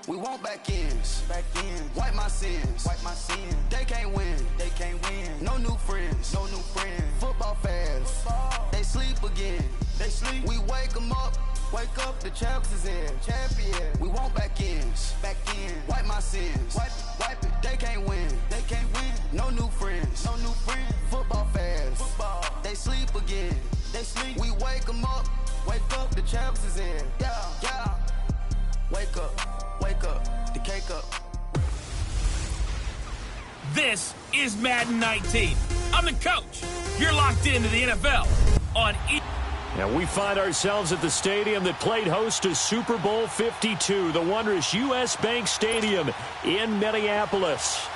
We want back ends. Wipe my sins. They can't win. No new friends. Football fans. They sleep again. We wake them up. The champs is in. We want back ends. Wipe my sins. Wipe it. They can't win. No new friends. Football fans. They sleep again. We wake them up. The champs is in. Yeah. Wake up, the cake up. This is Madden 19. I'm the coach. You're locked into the NFL on And we find ourselves at the stadium that played host to Super Bowl 52, the wondrous U.S. Bank Stadium in Minneapolis.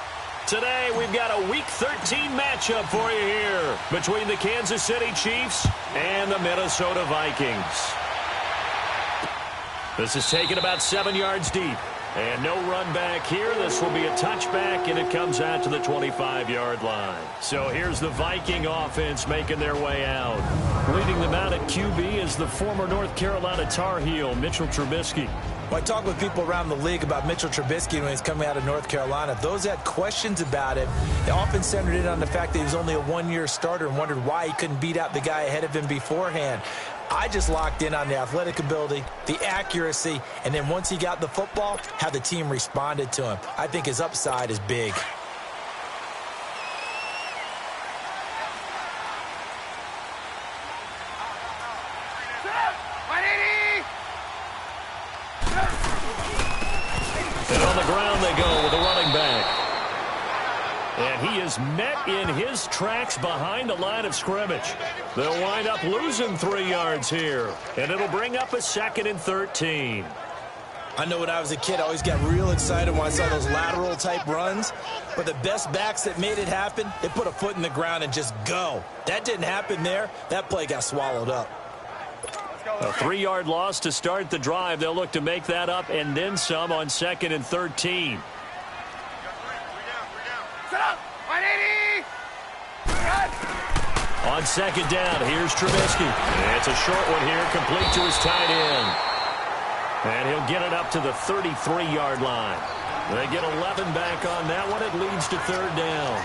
Today, we've got a Week 13 matchup for you here between the Kansas City Chiefs and the Minnesota Vikings. This is taken about 7 yards deep. And no run back here. This will be a touchback, and it comes out to the 25-yard line. So here's the Viking offense making their way out. Leading them out at QB is the former North Carolina Tar Heel, Mitchell Trubisky. Well, I talk with people around the league about Mitchell Trubisky when he's coming out of North Carolina. Those that had questions about him, they often centered in on the fact that he was only a one-year starter and wondered why he couldn't beat out the guy ahead of him beforehand. I just locked in on the athletic ability, the accuracy, and then once he got the football, how the team responded to him. I think his upside is big. And on the ground they go with the running back. And he is met in his tracks behind the line of scrimmage. They'll wind up losing 3 yards here. And it'll bring up a 2nd and 13. I know when I was a kid, I always got real excited when I saw those lateral-type runs. But the best backs that made it happen, they put a foot in the ground and just go. That didn't happen there. That play got swallowed up. A 3-yard loss to start the drive. They'll look to make that up and then some on 2nd and 13. On 2nd down, here's Trubisky. It's a short one here, complete to his tight end. And he'll get it up to the 33-yard line. They get 11 back on that one. It leads to 3rd down.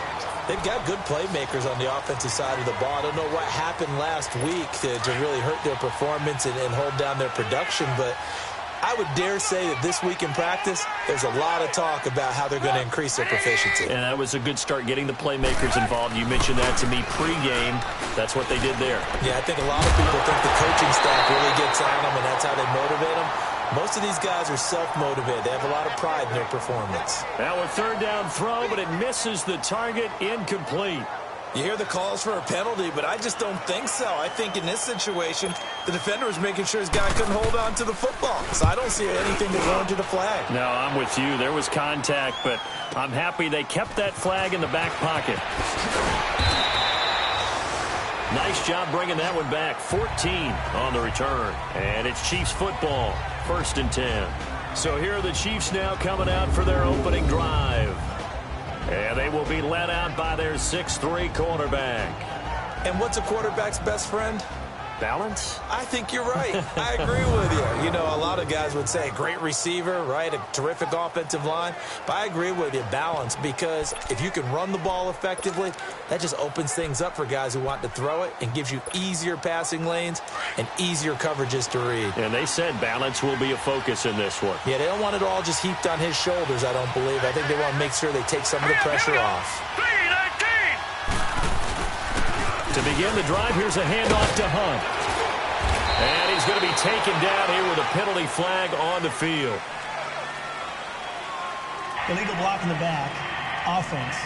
They've got good playmakers on the offensive side of the ball. I don't know what happened last week to really hurt their performance and hold down their production, but I would dare say that this week in practice, there's a lot of talk about how they're going to increase their proficiency. And that was a good start getting the playmakers involved. You mentioned that to me pregame. That's what they did there. Yeah, I think a lot of people think the coaching staff really gets on them, and that's how they motivate them. Most of these guys are self-motivated. They have a lot of pride in their performance. Now a 3rd down throw, but it misses the target, incomplete. You hear the calls for a penalty, but I just don't think so. I think in this situation, the defender was making sure his guy couldn't hold on to the football. So I don't see anything to go into the flag. No, I'm with you. There was contact, but I'm happy they kept that flag in the back pocket. Nice job bringing that one back. 14 on the return. And it's Chiefs football. 1st and 10. So here are the Chiefs now coming out for their opening drive. And they will be led out by their 6'3" quarterback. And what's a quarterback's best friend? Balance? I think you're right. I agree with you. You know, a lot of guys would say great receiver, right? A terrific offensive line. But I agree with you, balance, because if you can run the ball effectively, that just opens things up for guys who want to throw it and gives you easier passing lanes and easier coverages to read. And they said balance will be a focus in this one. Yeah, they don't want it all just heaped on his shoulders, I don't believe. I think they want to make sure they take some of the pressure off. To begin the drive, here's a handoff to Hunt. And he's going to be taken down here with a penalty flag on the field. Illegal block in the back. Offense.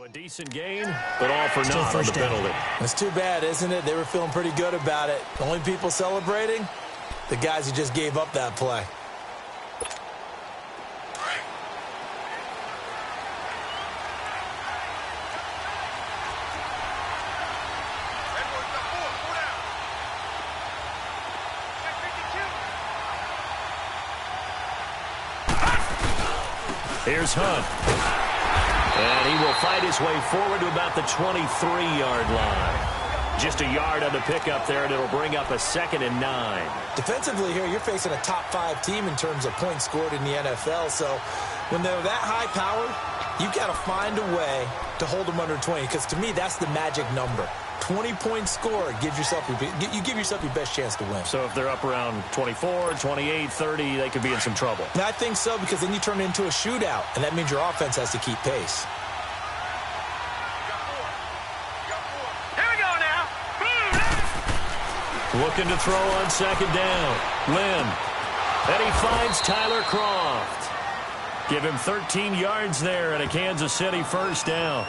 A decent gain, but all for naught on the penalty. It's too bad, isn't it? They were feeling pretty good about it. The only people celebrating, the guys who just gave up that play. Here's Hunt. And he will fight his way forward to about the 23-yard line. Just a yard on the pickup there, and it'll bring up a 2nd and 9. Defensively here, you're facing a top-5 team in terms of points scored in the NFL. So when they're that high-powered, you've got to find a way to hold them under 20. Because to me, that's the magic number. 20-point score, you give yourself your best chance to win. So if they're up around 24, 28, 30, they could be in some trouble. And I think so, because then you turn it into a shootout, and that means your offense has to keep pace. Here we go now. Looking to throw on 2nd down. Lynn. And he finds Tyler Croft. Give him 13 yards there and a Kansas City 1st down.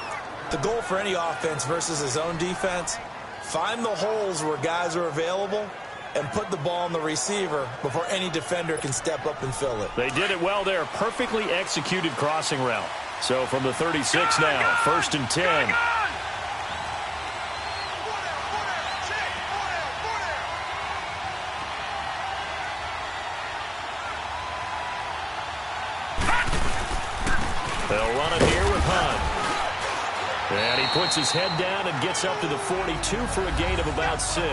The goal for any offense versus his own defense, find the holes where guys are available and put the ball on the receiver before any defender can step up and fill it. They did it well there. Perfectly executed crossing route. So from the 36 now, 1st and 10. They'll run it here with Hunt. And he puts his head down and gets up to the 42 for a gain of about 6.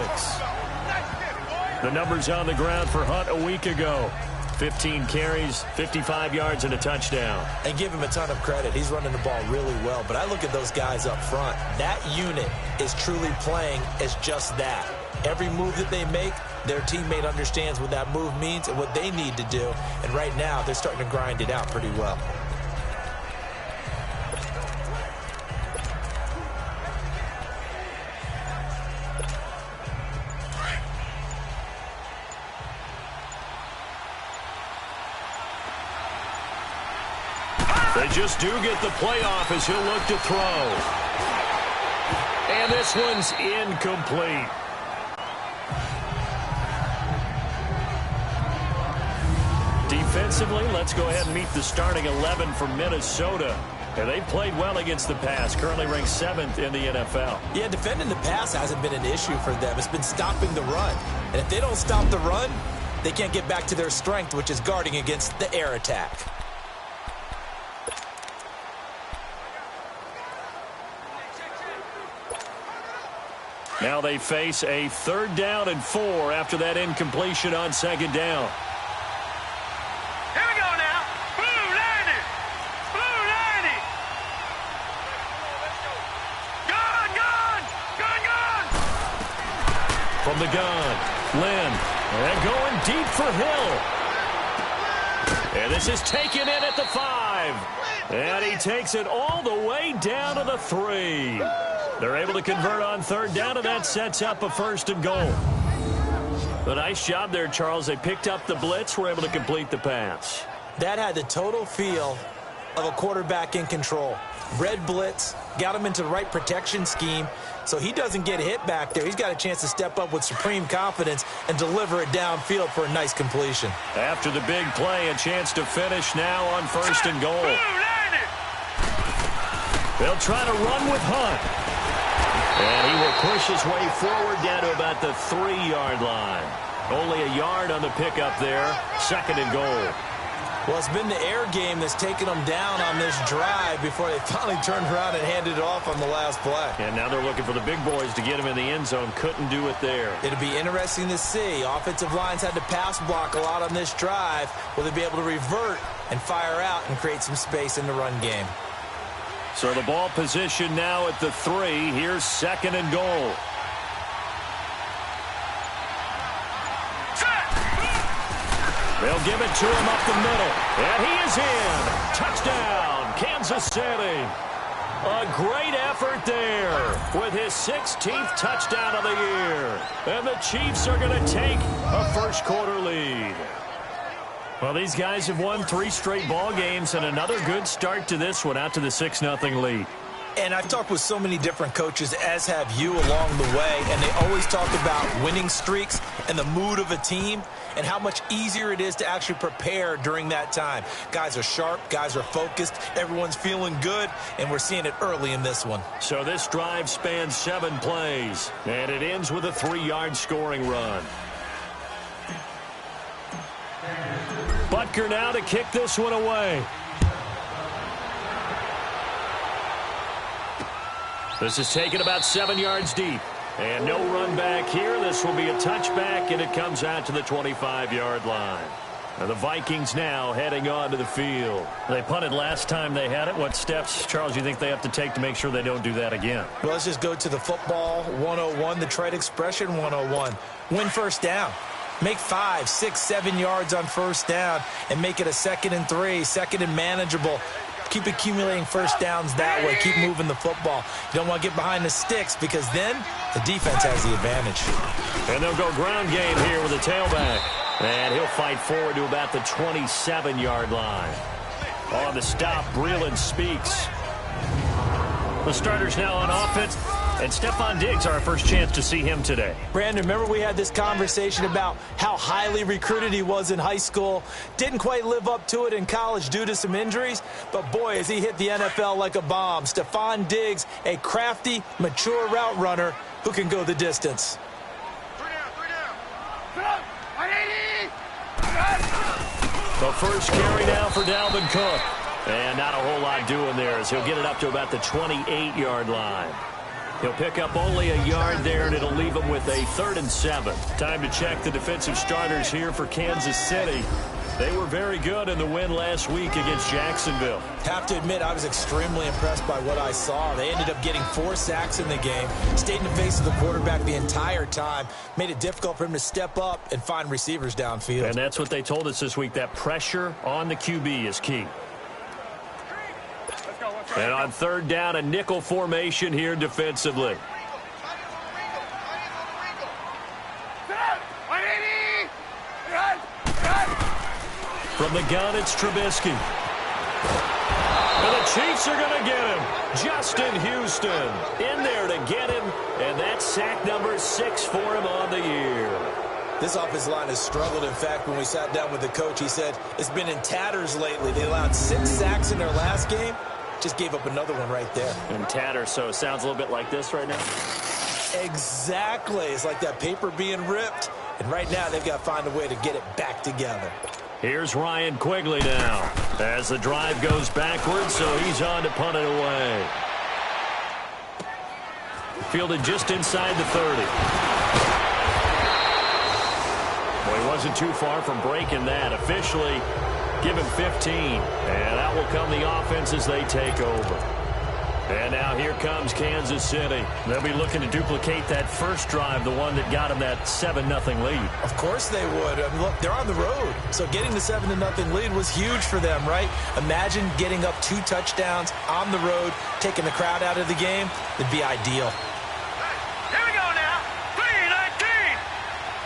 The numbers on the ground for Hunt a week ago. 15 carries, 55 yards, and a touchdown. And give him a ton of credit. He's running the ball really well. But I look at those guys up front. That unit is truly playing as just that. Every move that they make, their teammate understands what that move means and what they need to do. And right now, they're starting to grind it out pretty well. They just do get the playoff as he'll look to throw. And this one's incomplete. Defensively, let's go ahead and meet the starting 11 for Minnesota. And they played well against the pass, currently ranked 7th in the NFL. Yeah, defending the pass hasn't been an issue for them. It's been stopping the run. And if they don't stop the run, they can't get back to their strength, which is guarding against the air attack. Now they face a 3rd down and 4 after that incompletion on 2nd down. Here we go now. Blue 90. Blue 90. Gun. From the gun, Lynn. And going deep for Hill. And this is taken in at the 5. And he takes it all the way down to the 3. They're able to convert on 3rd down, and that sets up a 1st and goal. A nice job there, Charles. They picked up the blitz, were able to complete the pass. That had the total feel of a quarterback in control. Red blitz, got him into the right protection scheme, so he doesn't get hit back there. He's got a chance to step up with supreme confidence and deliver it downfield for a nice completion. After the big play, a chance to finish now on 1st and goal. They'll try to run with Hunt. And he will push his way forward down to about the 3-yard line. Only a yard on the pickup there. 2nd and goal. Well, it's been the air game that's taken them down on this drive before they finally turned around and handed it off on the last play. And now they're looking for the big boys to get him in the end zone. Couldn't do it there. It'll be interesting to see. Offensive lines had to pass block a lot on this drive. Will they be able to revert and fire out and create some space in the run game? So the ball position now at the 3. Here's 2nd and goal. They'll give it to him up the middle. And he is in. Touchdown, Kansas City. A great effort there with his 16th touchdown of the year. And the Chiefs are going to take a first-quarter lead. Well, these guys have won 3 straight ball games and another good start to this one out to the 6-0 lead. And I've talked with so many different coaches, as have you, along the way, and they always talk about winning streaks and the mood of a team and how much easier it is to actually prepare during that time. Guys are sharp, guys are focused, everyone's feeling good, and we're seeing it early in this one. So this drive spans 7 plays, and it ends with a 3-yard scoring run. Butker now to kick this one away. This is taken about 7 yards deep. And no run back here. This will be a touchback, and it comes out to the 25-yard line. Now the Vikings now heading onto the field. They punted last time they had it. What steps, Charles, you think they have to take to make sure they don't do that again? Well, let's just go to the football 101, the trade expression 101. Win first down. Make 5, 6, 7 yards on first down and make it a 2nd and 3, 2nd and manageable. Keep accumulating first downs that way. Keep moving the football. You don't want to get behind the sticks because then the defense has the advantage. And they'll go ground game here with a tailback. And he'll fight forward to about the 27-yard line. On the stop, Breeland speaks. The starters now on offense. And Stephon Diggs, our first chance to see him today. Brandon, remember we had this conversation about how highly recruited he was in high school. Didn't quite live up to it in college due to some injuries. But, boy, as he hit the NFL like a bomb. Stephon Diggs, a crafty, mature route runner who can go the distance. The first carry now for Dalvin Cook. And not a whole lot doing there as he'll get it up to about the 28-yard line. He'll pick up only a yard there, and it'll leave him with a 3rd and 7. Time to check the defensive starters here for Kansas City. They were very good in the win last week against Jacksonville. Have to admit, I was extremely impressed by what I saw. They ended up getting 4 sacks in the game, stayed in the face of the quarterback the entire time, made it difficult for him to step up and find receivers downfield. And that's what they told us this week, that pressure on the QB is key. And on 3rd down, a nickel formation here defensively. From the gun, it's Trubisky. And the Chiefs are going to get him. Justin Houston in there to get him. And that's sack number 6 for him on the year. This offensive line has struggled. In fact, when we sat down with the coach, he said it's been in tatters lately. They allowed 6 sacks in their last game. Just gave up another one right there. In tatters, so it sounds a little bit like this right now. Exactly. It's like that paper being ripped. And right now, they've got to find a way to get it back together. Here's Ryan Quigley now as the drive goes backwards, so he's on to punt it away. Fielded just inside the 30. Well, he wasn't too far from breaking that. Officially, give him 15. And out will come the offense as they take over. And now here comes Kansas City. They'll be looking to duplicate that first drive, the one that got them that 7-0 lead. Of course they would. I mean, look, they're on the road. So getting the 7-0 lead was huge for them, right? Imagine getting up 2 touchdowns on the road, taking the crowd out of the game. It'd be ideal. Here we go now. 3-19.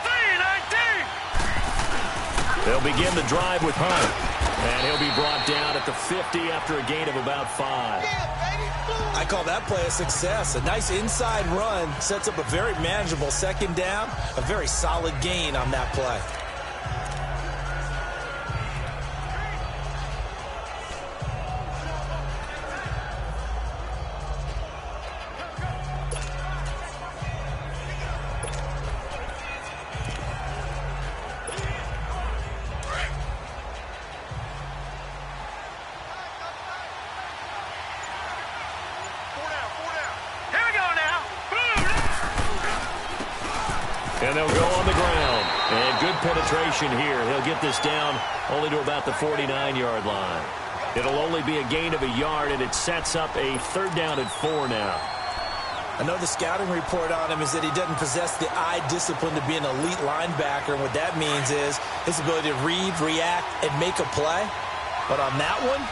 3-19. They'll begin the drive with Hunt. And he'll be brought down at the 50 after a gain of about 5. I call that play a success. A nice inside run sets up a very manageable 2nd down. A very solid gain on that play. And they'll go on the ground. And good penetration here. He'll get this down only to about the 49-yard line. It'll only be a gain of a yard, and it sets up a 3rd down and 4 now. I know the scouting report on him is that he doesn't possess the eye discipline to be an elite linebacker. And what that means is his ability to read, react, and make a play. But on that one,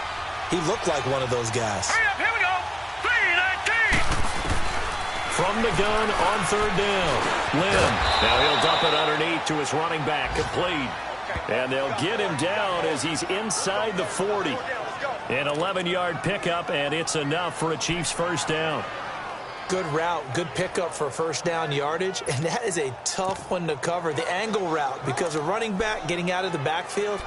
he looked like one of those guys. Hurry up, here we go. 3-19. From the gun on 3rd down. Lynn. Now he'll dump it underneath to his running back, complete. And they'll get him down as he's inside the 40. An 11-yard pickup, and it's enough for a Chiefs first down. Good route, good pickup for first down yardage, and that is a tough one to cover, the angle route, because a running back getting out of the backfield,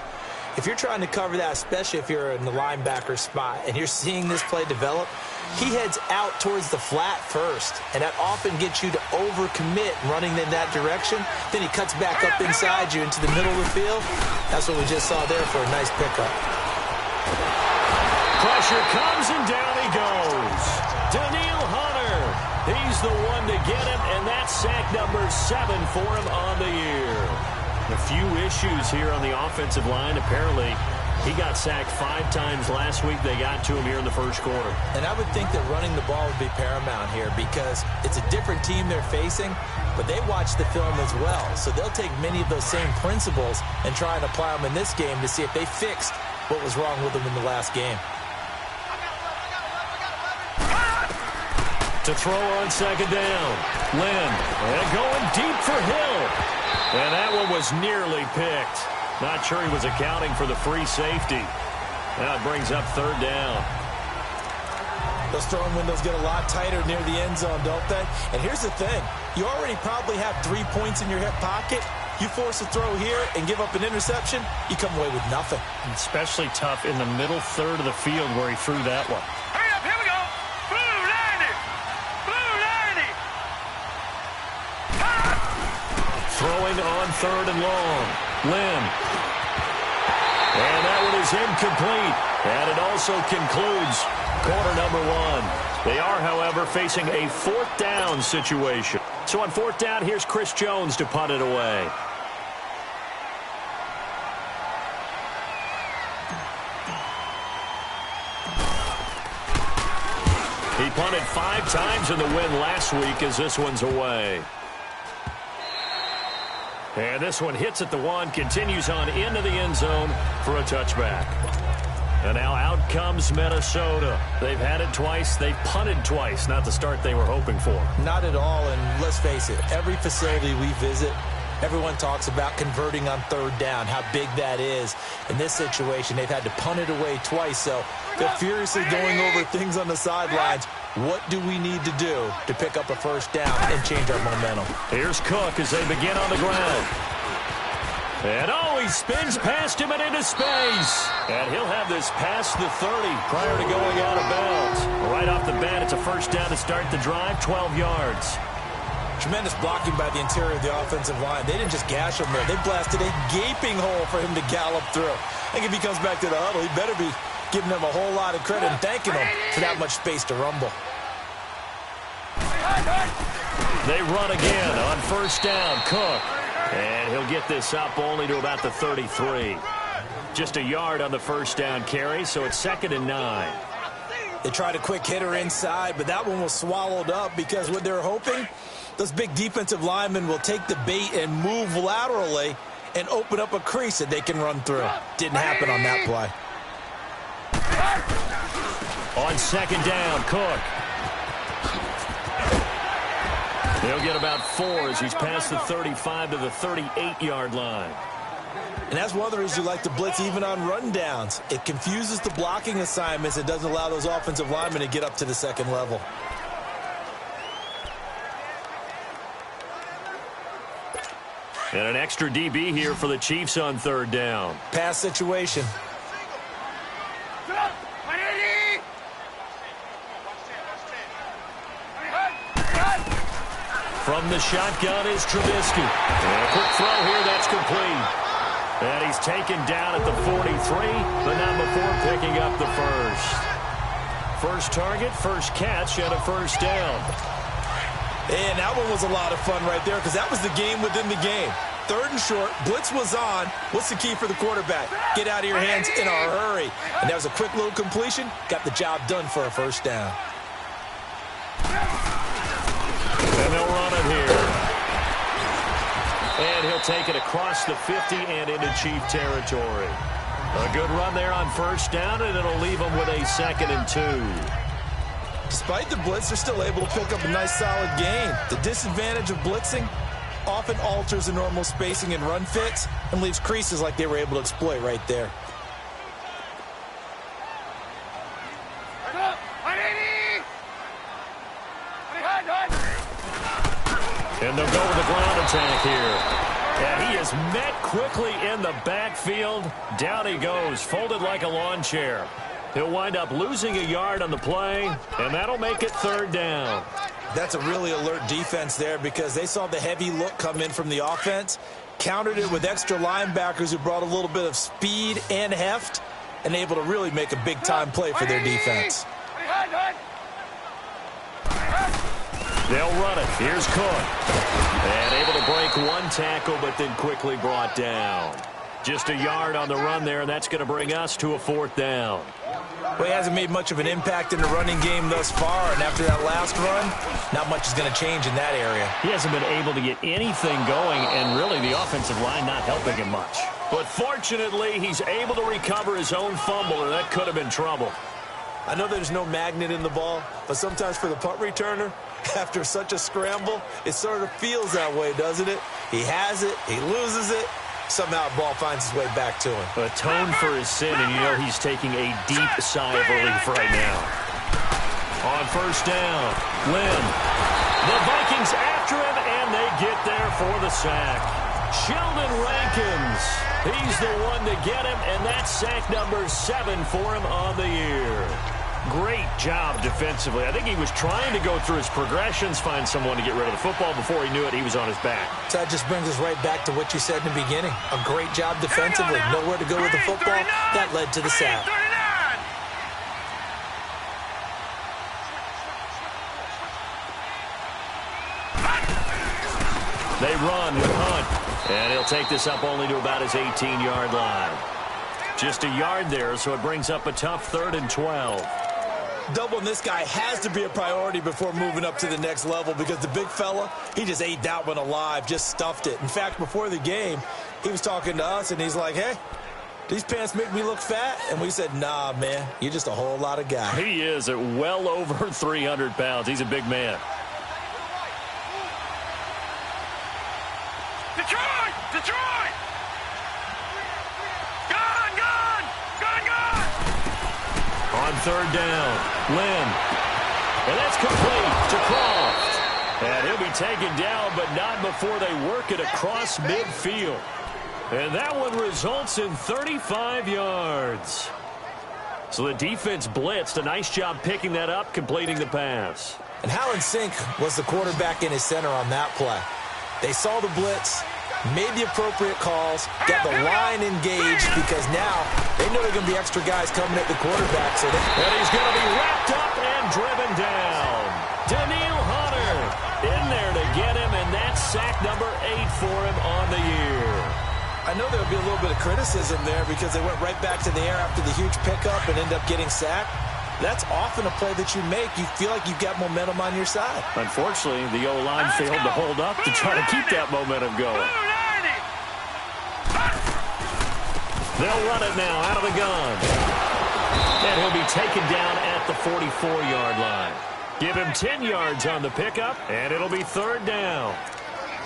if you're trying to cover that, especially if you're in the linebacker spot and you're seeing this play develop, he heads out towards the flat first, and that often gets you to overcommit running in that direction. Then he cuts back up inside you into the middle of the field. That's what we just saw there for a nice pickup. Pressure comes, and down he goes. Daniil Hunter, he's the one to get him, and that's sack number 7 for him on the year. A few issues here on the offensive line. Apparently, he got sacked 5 times last week. They got to him here in the first quarter. And I would think that running the ball would be paramount here because it's a different team they're facing, but they watch the film as well. So they'll take many of those same principles and try and apply them in this game to see if they fixed what was wrong with them in the last game. To throw on second down. Lynn, and going deep for Hill. And that one was nearly picked. Not sure he was accounting for the free safety. Now it brings up third down. Those throwing windows get a lot tighter near the end zone, don't they? And here's the thing. You already probably have 3 points in your hip pocket. You force a throw here and give up an interception, you come away with nothing. Especially tough in the middle third of the field where he threw that one. Hurry up, here we go. Blue 90. Blue 90. Throwing on third and long. Lynn. And that one is incomplete. And it also concludes quarter number 1. They are, however, facing a 4th down situation. So on 4th down, here's Chris Jones to punt it away. He punted 5 times in the win last week as this one's away. And this one hits at the 1, continues on into the end zone for a touchback. And now out comes Minnesota. They've had it twice. They've punted twice. Not the start they were hoping for. Not at all, and let's face it, every facility we visit, everyone talks about converting on third down, how big that is. In this situation, they've had to punt it away twice, so they're furiously going over things on the sidelines. What do we need to do to pick up a first down and change our momentum? Here's Cook as they begin on the ground. And he spins past him and into space. And he'll have this past the 30 prior to going out of bounds. Right off the bat, it's a first down to start the drive, 12 yards. Tremendous blocking by the interior of the offensive line. They didn't just gash him there. They blasted a gaping hole for him to gallop through. I think if he comes back to the huddle, he better be giving them a whole lot of credit and thanking them for that much space to rumble. They run again on first down. Cook. And he'll get this up only to about the 33. Just a yard on the first down carry, so it's 2nd and 9. They tried a quick hitter inside, but that one was swallowed up because what they're hoping, those big defensive linemen will take the bait and move laterally and open up a crease that they can run through. Didn't happen on that play. On second down, Cook. He'll get about 4 as he's past the 35 to the 38-yard line. And that's one of the reasons you like to blitz even on rundowns. It confuses the blocking assignments. It doesn't allow those offensive linemen to get up to the second level. And an extra DB here for the Chiefs on third down. Pass situation. From the shotgun is Trubisky. And a quick throw here, that's complete. And he's taken down at the 43, but not before picking up the first. First target, first catch, and a first down. And that one was a lot of fun right there because that was the game within the game. 3rd and short, blitz was on. What's the key for the quarterback? Get out of your hands in a hurry. And that was a quick little completion. Got the job done for a first down. And they'll run it here. And he'll take it across the 50 and into Chief territory. A good run there on first down, and it'll leave them with a 2nd and 2. Despite the blitz, they're still able to pick up a nice solid gain. The disadvantage of blitzing often alters the normal spacing and run fits and leaves creases like they were able to exploit right there. And they'll go with the ground attack here. And he is met quickly in the backfield. Down he goes, folded like a lawn chair. He'll wind up losing a yard on the play, and that'll make it 3rd down. That's a really alert defense there because they saw the heavy look come in from the offense, countered it with extra linebackers who brought a little bit of speed and heft, and able to really make a big-time play for their defense. They'll run it. Here's Cook. And able to break one tackle, but then quickly brought down. Just a yard on the run there, and that's going to bring us to a 4th down. Well, he hasn't made much of an impact in the running game thus far, and after that last run, not much is going to change in that area. He hasn't been able to get anything going, and really the offensive line not helping him much. But fortunately, he's able to recover his own fumble, and that could have been trouble. I know there's no magnet in the ball, but sometimes for the punt returner, after such a scramble, it sort of feels that way, doesn't it? He has it, he loses it, somehow the ball finds its way back to him. Atone for his sin, and you know he's taking a deep sigh of relief right now. On 1st down, Lynn. The Vikings after him, and they get there for the sack. Sheldon Rankins, he's the one to get him, and that's sack number 7 for him on the year. Great job defensively. I think he was trying to go through his progressions, find someone to get rid of the football. Before he knew it, he was on his back. So that just brings us right back to what you said in the beginning. A great job defensively. Nowhere to go with the football. That led to the sack. They run with Hunt. And he'll take this up only to about his 18-yard line. Just a yard there, so it brings up a tough 3rd and 12. Doubling this guy has to be a priority before moving up to the next level because the big fella, he just ate that one alive, just stuffed it. In fact, before the game, he was talking to us, and he's like, hey, these pants make me look fat? And we said, nah, man, you're just a whole lot of guy. He is at well over 300 pounds. He's a big man. Detroit! Detroit! Gone! Gone! Gone! Gone! On 3rd down, Lynn. And that's complete to Croft. And he'll be taken down, but not before they work it across midfield. And that one results in 35 yards. So the defense blitzed. A nice job picking that up, completing the pass. And how in sync was the quarterback in his center on that play? They saw the blitz, made the appropriate calls, got the line engaged because now they know there are going to be extra guys coming at the quarterback. And he's going to be wrapped up and driven down. Daniil Hunter in there to get him, and that's sack number 8 for him on the year. I know there'll be a little bit of criticism there because they went right back to the air after the huge pickup and end up getting sacked. That's often a play that you make. You feel like you've got momentum on your side. Unfortunately, the O-line failed to hold up to try to keep that momentum going. They'll run it now out of the gun. And he'll be taken down at the 44-yard line. Give him 10 yards on the pickup, and it'll be 3rd down.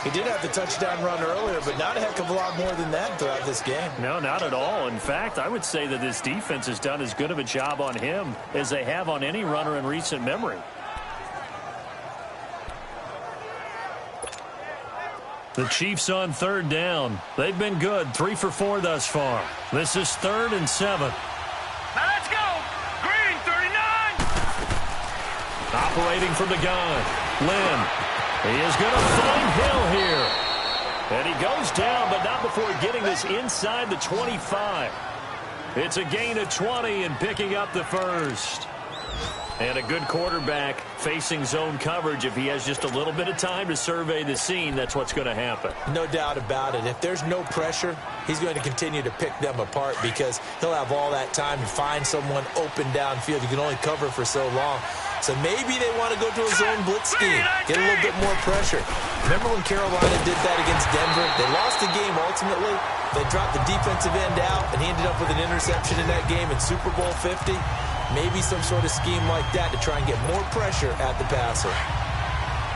He did have the touchdown run earlier, but not a heck of a lot more than that throughout this game. No, not at all. In fact, I would say that this defense has done as good of a job on him as they have on any runner in recent memory. The Chiefs on 3rd down. They've been good, 3 for 4 thus far. This is 3rd and 7. Now let's go! Green, 39! Operating from the gun, Lynn. He is going to find Hill here. And he goes down, but not before getting this inside the 25. It's a gain of 20 and picking up the 1st. And a good quarterback facing zone coverage. If he has just a little bit of time to survey the scene, that's what's going to happen. No doubt about it. If there's no pressure, he's going to continue to pick them apart because he'll have all that time to find someone open downfield. You can only cover for so long. So maybe they want to go to a zone blitz scheme, get a little bit more pressure. Remember when Carolina did that against Denver? They lost the game ultimately. They dropped the defensive end out, and he ended up with an interception in that game in Super Bowl 50. Maybe some sort of scheme like that to try and get more pressure at the passer.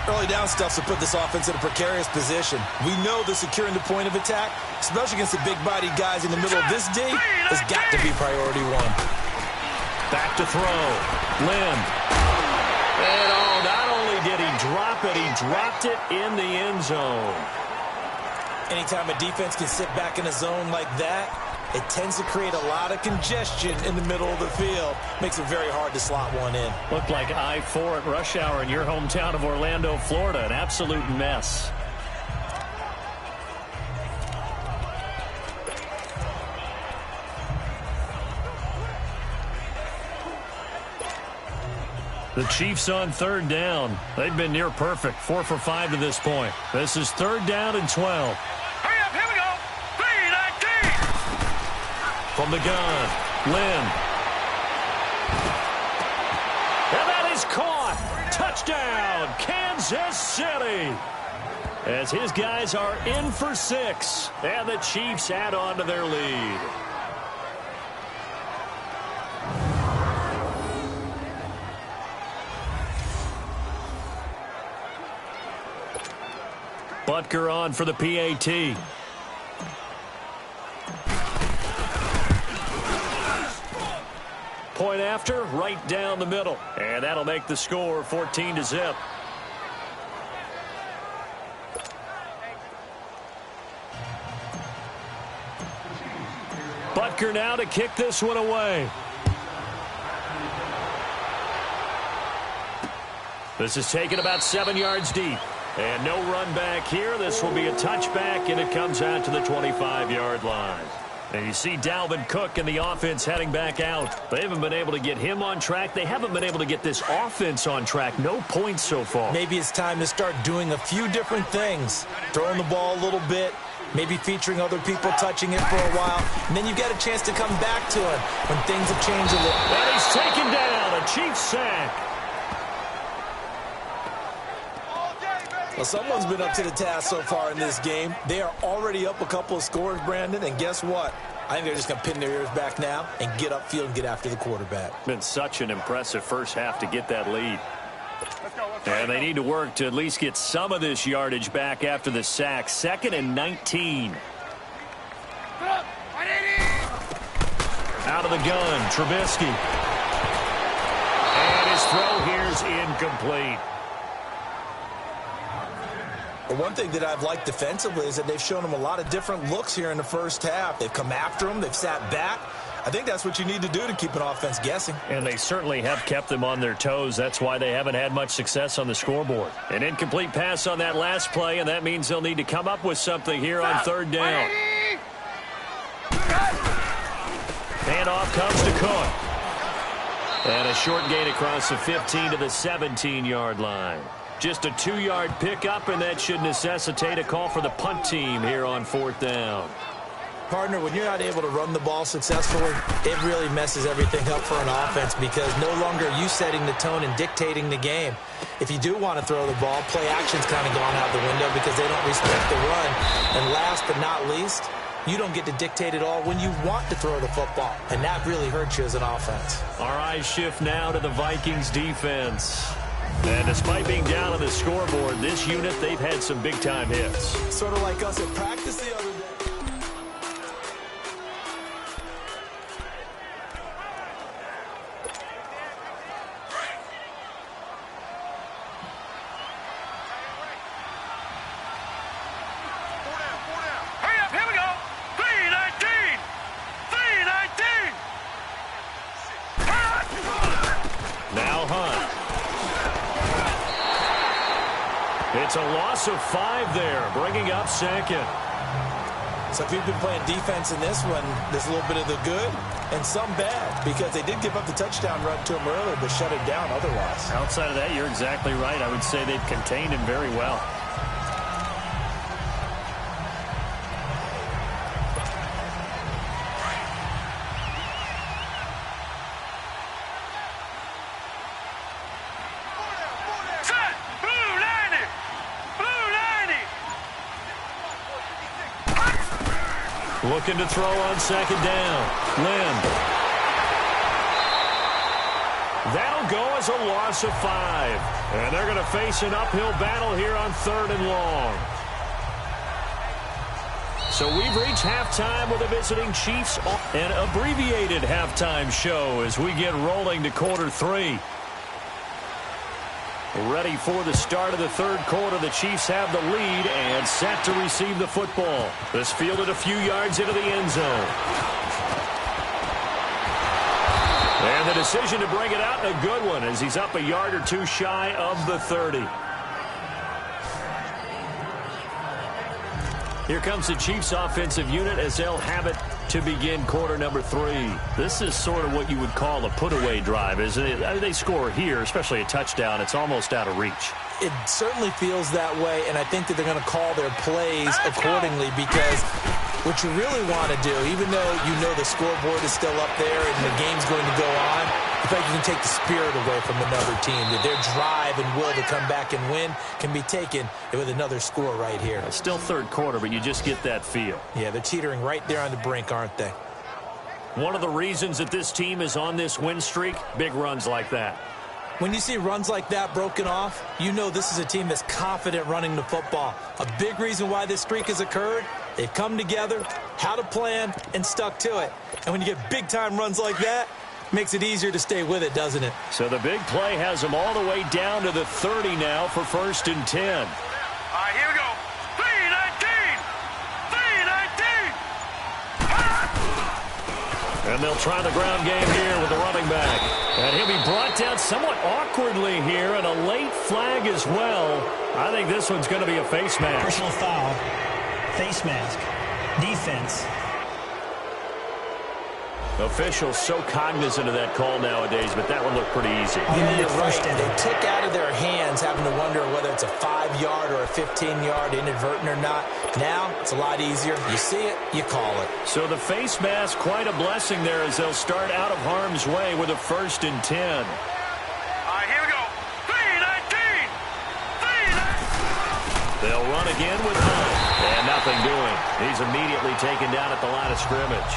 Early down stuff to put this offense in a precarious position. We know that securing the point of attack, especially against the big-bodied guys in the middle of this D, has got to be priority 1. Back to throw. Lynn. And not only did he didn't drop it. He dropped it in the end zone. Anytime a defense can sit back in a zone like that, it tends to create a lot of congestion in the middle of the field. Makes it very hard to slot one in. Looked like I-4 at rush hour in your hometown of Orlando, Florida. An absolute mess. The Chiefs on third down. They've been near perfect. 4 for 5 to this point. This is third down and 12. Hurry up, here we go. 3-19. From the gun, Lynn. And that is caught. Touchdown, Kansas City. As his guys are in for 6. And the Chiefs add on to their lead. Butker on for the PAT. Point after, right down the middle. And that'll make the score 14-0. Butker now to kick this one away. This is taken about 7 yards deep. And no run back here. This will be a touchback, and it comes out to the 25-yard line. And you see Dalvin Cook and the offense heading back out. They haven't been able to get him on track. They haven't been able to get this offense on track. No points so far. Maybe it's time to start doing a few different things. Throwing the ball a little bit, maybe featuring other people touching it for a while, and then you get a chance to come back to it when things have changed a little. And he's taken down. A Chiefs sack. Well, someone's been up to the task so far in this game. They are already up a couple of scores, Brandon, and guess what? I think they're just going to pin their ears back now and get upfield and get after the quarterback. Been such an impressive first half to get that lead. And they need to work to at least get some of this yardage back after the sack. 2nd and 19. Out of the gun, Trubisky. And his throw here's incomplete. The one thing that I've liked defensively is that they've shown them a lot of different looks here in the first half. They've come after them. They've sat back. I think that's what you need to do to keep an offense guessing. And they certainly have kept them on their toes. That's why they haven't had much success on the scoreboard. An incomplete pass on that last play, and that means they'll need to come up with something here on third down. Handoff comes to Cook. And a short gain across the 15 to the 17-yard line. Just a 2-yard pickup, and that should necessitate a call for the punt team here on 4th down. Partner, when you're not able to run the ball successfully, it really messes everything up for an offense because no longer are you setting the tone and dictating the game. If you do want to throw the ball, play action's kind of gone out the window because they don't respect the run. And last but not least, you don't get to dictate it all when you want to throw the football, and that really hurts you as an offense. Our eyes shift now to the Vikings defense. And despite being down on the scoreboard, this unit, they've had some big-time hits. Sort of like us at practice the other day. Hurry up, here we go. 3-19. 3-19. Now Hunt. It's a loss of 5 there, bringing up 2nd. So if you've been playing defense in this one, there's a little bit of the good and some bad because they did give up the touchdown run to him earlier but shut it down otherwise. Outside of that, you're exactly right. I would say they've contained him very well. Looking to throw on 2nd down. Lynn. That'll go as a loss of 5. And they're going to face an uphill battle here on 3rd and long. So we've reached halftime with the visiting Chiefs. An abbreviated halftime show as we get rolling to quarter 3. Ready for the start of the third quarter. The Chiefs have the lead and set to receive the football. This fielded a few yards into the end zone. And the decision to bring it out, a good one, as he's up a yard or two shy of the 30. Here comes the Chiefs offensive unit as they'll have it to begin quarter number 3. This is sort of what you would call a put-away drive, isn't it? I mean, they score here, especially a touchdown. It's almost out of reach. It certainly feels that way, and I think that they're going to call their plays accordingly, because what you really want to do, even though you know the scoreboard is still up there and the game's going to go on, I think you can take the spirit away from another team. That their drive and will to come back and win can be taken with another score right here. It's still third quarter, but you just get that feel. Yeah, they're teetering right there on the brink, aren't they? One of the reasons that this team is on this win streak, big runs like that. When you see runs like that broken off, you know this is a team that's confident running the football. A big reason why this streak has occurred, they've come together, had a plan, and stuck to it. And when you get big-time runs like that, it makes it easier to stay with it, doesn't it? So the big play has them all the way down to the 30 now for 1st and 10. All right, here we go. 3-19. 3-19. And they'll try the ground game here with the running back. And he'll be brought down somewhat awkwardly here, and a late flag as well. I think this one's going to be a face mask. Personal foul, face mask, defense. Officials so cognizant of that call nowadays, but that one looked pretty easy. Yeah, you're right. They took out of their hands having to wonder whether it's a 5-yard or a 15-yard inadvertent or not. Now, it's a lot easier. You see it, you call it. So the face mask, quite a blessing there as they'll start out of harm's way with a 1st and 10. All right, here we go. 3-19. 3-19. They'll run again with Hunt. And nothing doing. He's immediately taken down at the line of scrimmage.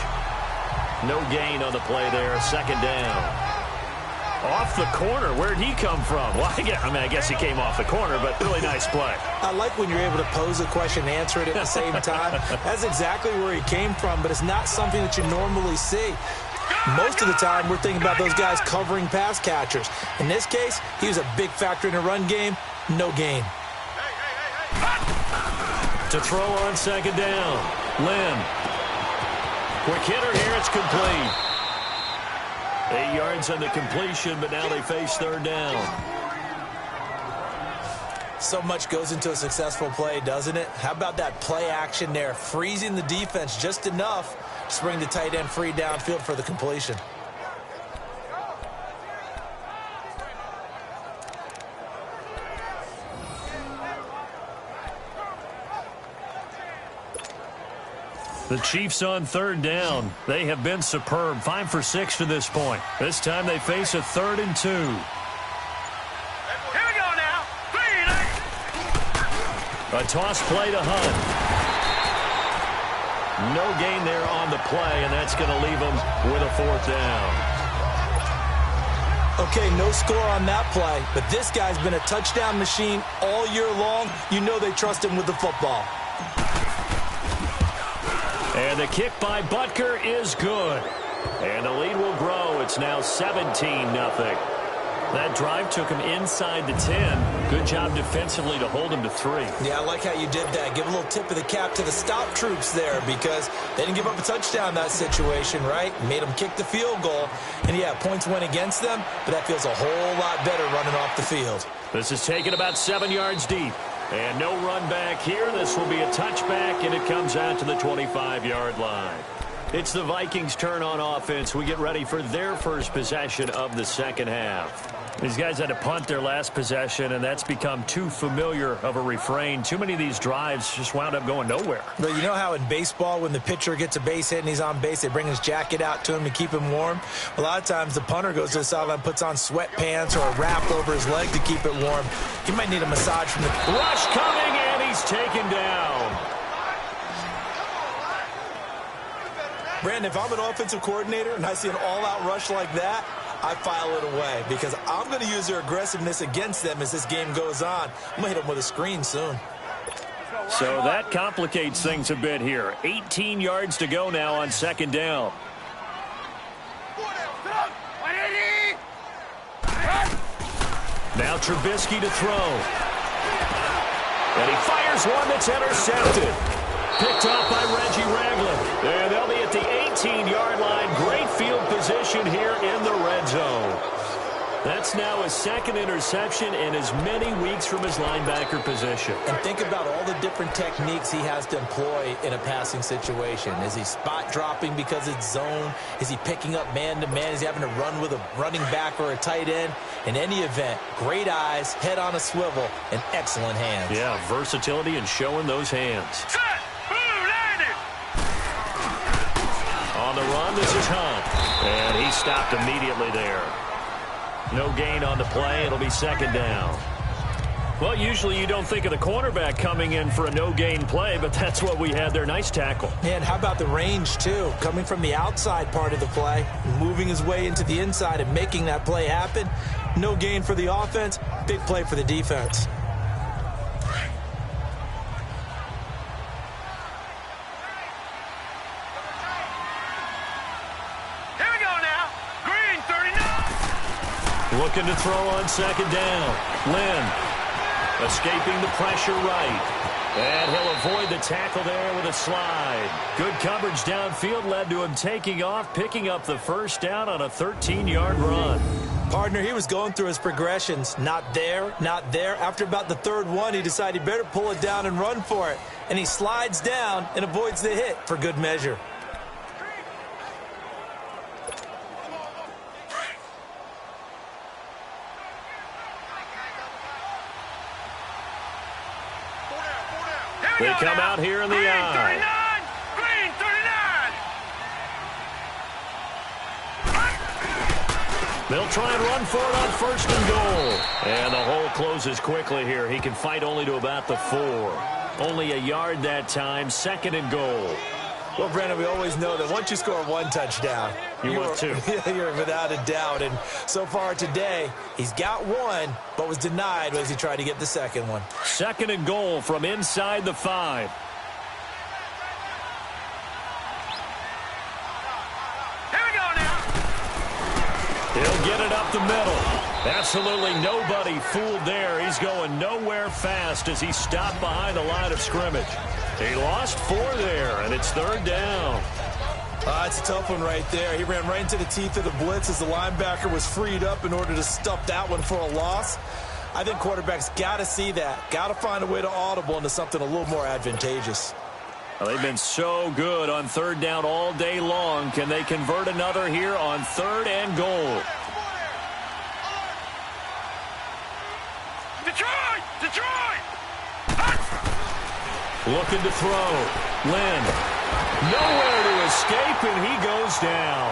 No gain on the play there. 2nd down. Off the corner. Where'd he come from? Well, I guess he came off the corner, but really nice play. I like when you're able to pose a question and answer it at the same time. That's exactly where he came from, but it's not something that you normally see. Most of the time, we're thinking about those guys covering pass catchers. In this case, he was a big factor in the run game. No gain. To throw on 2nd down. Lynn. Quick hitter here, it's complete. 8 yards on the completion, but now they face 3rd down. So much goes into a successful play, doesn't it? How about that play action there, freezing the defense just enough to bring the tight end free downfield for the completion. The Chiefs on 3rd down. They have been superb. 5 for 6 to this point. This time they face a 3rd and 2. Here we go now. 3-19. A toss play to Hunt. No gain there on the play, and that's going to leave them with a 4th down. Okay, no score on that play, but this guy's been a touchdown machine all year long. You know they trust him with the football. And the kick by Butker is good. And the lead will grow. It's now 17-0. That drive took him inside the 10. Good job defensively to hold him to 3. Yeah, I like how you did that. Give a little tip of the cap to the stop troops there, because they didn't give up a touchdown in that situation, right? Made them kick the field goal. And, yeah, points went against them, but that feels a whole lot better running off the field. This is taken about 7 yards deep. And no run back here. This will be a touchback, and it comes out to the 25-yard line. It's the Vikings' turn on offense. We get ready for their first possession of the 2nd half. These guys had to punt their last possession, and that's become too familiar of a refrain. Too many of these drives just wound up going nowhere. But you know how in baseball, when the pitcher gets a base hit and he's on base, they bring his jacket out to him to keep him warm? A lot of times the punter goes to the sideline, puts on sweatpants or a wrap over his leg to keep it warm. He might need a massage from the... Rush coming, and he's taken down. Brandon, if I'm an offensive coordinator and I see an all-out rush like that, I file it away, because I'm going to use their aggressiveness against them as this game goes on. I'm going to hit them with a screen soon. So that complicates things a bit here. 18 yards to go now on 2nd down. Now Trubisky to throw. And he fires one that's intercepted. Picked off by Reggie Ragland. And they'll be at the 18-yard line. Great field position here in the red zone. That's now his second interception in as many weeks from his linebacker position. And think about all the different techniques he has to employ in a passing situation. Is he spot dropping because it's zone? Is he picking up man-to-man? Is he having to run with a running back or a tight end? In any event, great eyes, head on a swivel, and excellent hands. Yeah, versatility and showing those hands. Set. Move, landed. On the run, this is Hunt. And he stopped immediately there. No gain on the play. It'll be second down. Well, usually you don't think of the cornerback coming in for a no-gain play, but that's what we had there. Nice tackle. And how about the range, too? Coming from the outside part of the play, moving his way into the inside and making that play happen. No gain for the offense, big play for the defense. Here we go now. Green, 39. Looking to throw on second down. Lynn escaping the pressure right. And he'll avoid the tackle there with a slide. Good coverage downfield led to him taking off, picking up the first down on a 13-yard run. Partner, he was going through his progressions. Not there, not there. After about the third one, he decided he better pull it down and run for it. And he slides down and avoids the hit for good measure. They come out here in the eye. Green, 39. They'll try and run for it on first and goal. And the hole closes quickly here. He can fight only to about the 4. Only a yard that time. Second and goal. Well, Brandon, we always know that once you score one touchdown, you're without a doubt. And so far today, he's got one, but was denied as he tried to get the second one. Second and goal from inside the 5. Here we go now. He'll get it up the middle. Absolutely nobody fooled there. He's going nowhere fast as he stopped behind the line of scrimmage. He lost 4 there, and it's third down. It's a tough one right there. He ran right into the teeth of the blitz as the linebacker was freed up in order to stuff that one for a loss. I think quarterbacks got to see that. Got to find a way to audible into something a little more advantageous. Well, they've been so good on third down all day long. Can they convert another here on third and goal? Detroit! Looking to throw. Lynn. Nowhere to escape, and he goes down.